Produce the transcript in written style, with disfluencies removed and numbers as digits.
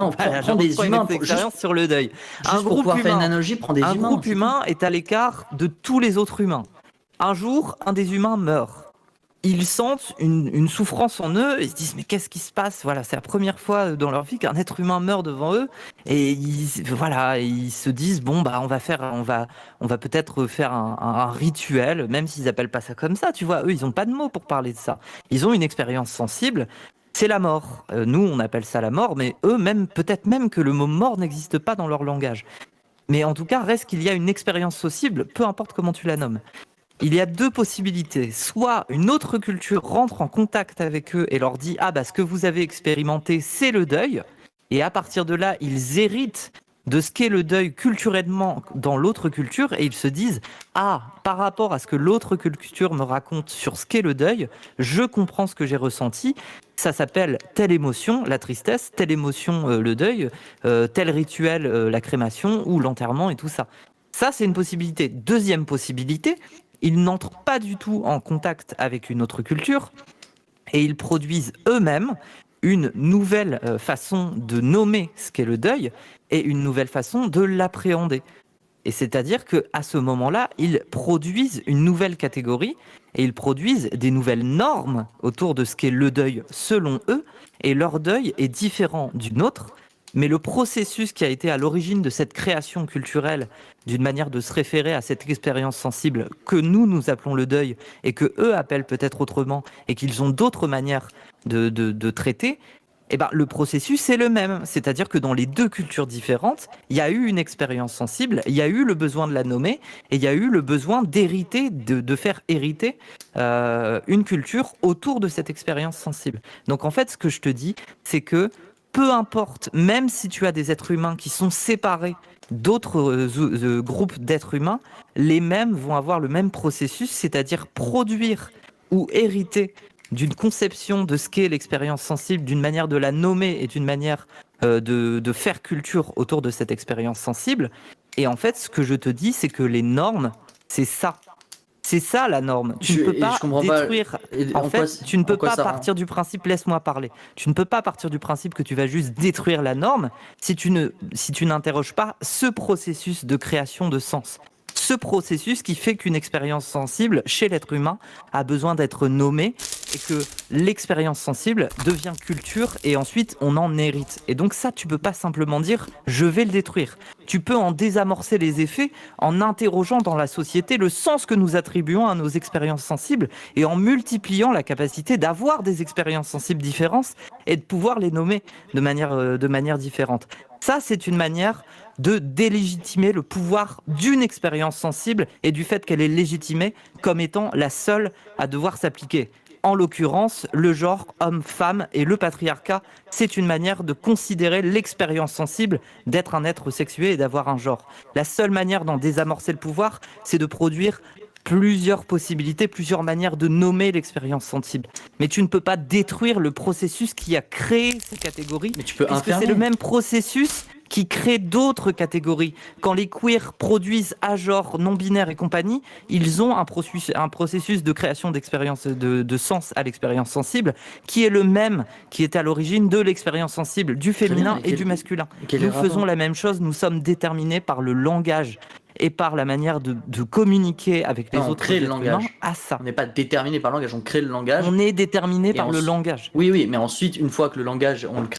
Non, Voilà, prends des j'avance pas une humains, expérience sur le deuil. juste pour pouvoir faire une analogie, prends des Un humains. groupe humain est à l'écart de tous les autres humains. Un jour, un des humains meurt. Ils sentent une souffrance en eux, ils se disent mais qu'est-ce qui se passe? Voilà, c'est la première fois dans leur vie qu'un être humain meurt devant eux et ils se disent bon bah on va peut-être faire un rituel, même s'ils appellent pas ça comme ça, tu vois, eux ils ont pas de mots pour parler de ça. Ils ont une expérience sensible. C'est la mort. Nous, on appelle ça la mort, mais eux, même peut-être même que le mot mort n'existe pas dans leur langage. Mais en tout cas, reste qu'il y a une expérience sensible, peu importe comment tu la nommes. Il y a deux possibilités. Soit une autre culture rentre en contact avec eux et leur dit ah bah ce que vous avez expérimenté c'est le deuil, et à partir de là ils héritent de ce qu'est le deuil culturellement dans l'autre culture et ils se disent ah par rapport à ce que l'autre culture me raconte sur ce qu'est le deuil, je comprends ce que j'ai ressenti. Ça s'appelle telle émotion, la tristesse, telle émotion, le deuil, tel rituel, la crémation ou l'enterrement et tout ça. Ça, c'est une possibilité. Deuxième possibilité, ils n'entrent pas du tout en contact avec une autre culture et ils produisent eux-mêmes une nouvelle façon de nommer ce qu'est le deuil et une nouvelle façon de l'appréhender. Et c'est-à-dire qu'à ce moment-là, ils produisent une nouvelle catégorie et ils produisent des nouvelles normes autour de ce qu'est le deuil selon eux. Et leur deuil est différent du nôtre, mais le processus qui a été à l'origine de cette création culturelle, d'une manière de se référer à cette expérience sensible que nous appelons le deuil et que eux appellent peut-être autrement et qu'ils ont d'autres manières de traiter, eh ben, le processus est le même. C'est-à-dire que dans les deux cultures différentes, il y a eu une expérience sensible, il y a eu le besoin de la nommer, et il y a eu le besoin d'hériter, de faire hériter une culture autour de cette expérience sensible. Donc en fait, ce que je te dis, c'est que peu importe, même si tu as des êtres humains qui sont séparés d'autres groupes d'êtres humains, les mêmes vont avoir le même processus, c'est-à-dire produire ou hériter d'une conception de ce qu'est l'expérience sensible, d'une manière de la nommer et d'une manière de faire culture autour de cette expérience sensible. Et en fait, ce que je te dis, c'est que les normes, c'est ça. C'est ça la norme. Tu ne peux pas Je comprends pas. détruire. Et En fait, tu ne peux pas ça partir du principe, laisse-moi parler. Tu ne peux pas partir du principe que tu vas juste détruire la norme si tu n'interroges pas ce processus de création de sens. Ce processus qui fait qu'une expérience sensible chez l'être humain a besoin d'être nommée et que l'expérience sensible devient culture et ensuite on en hérite. Et donc ça, tu peux pas simplement dire je vais le détruire. Tu peux en désamorcer les effets en interrogeant dans la société le sens que nous attribuons à nos expériences sensibles et en multipliant la capacité d'avoir des expériences sensibles différentes et de pouvoir les nommer de manière différente. Ça, c'est une manière de délégitimer le pouvoir d'une expérience sensible et du fait qu'elle est légitimée comme étant la seule à devoir s'appliquer. En l'occurrence, le genre homme-femme et le patriarcat, c'est une manière de considérer l'expérience sensible d'être un être sexué et d'avoir un genre. La seule manière d'en désamorcer le pouvoir, c'est de produire plusieurs possibilités, plusieurs manières de nommer l'expérience sensible. Mais tu ne peux pas détruire le processus qui a créé ces catégories, Mais tu peux puisque c'est le même processus qui crée d'autres catégories. Quand les queers produisent à genre, non-binaire et compagnie, ils ont un processus de création d'expérience, de sens à l'expérience sensible, qui est le même, qui est à l'origine de l'expérience sensible du féminin et du masculin. Nous faisons la même chose, nous sommes déterminés par le langage et par la manière de communiquer avec les autres êtres humains à ça. On n'est pas déterminé par le langage, on crée le langage. On est déterminé par le langage. Oui, mais ensuite, une fois que le langage, on le crée,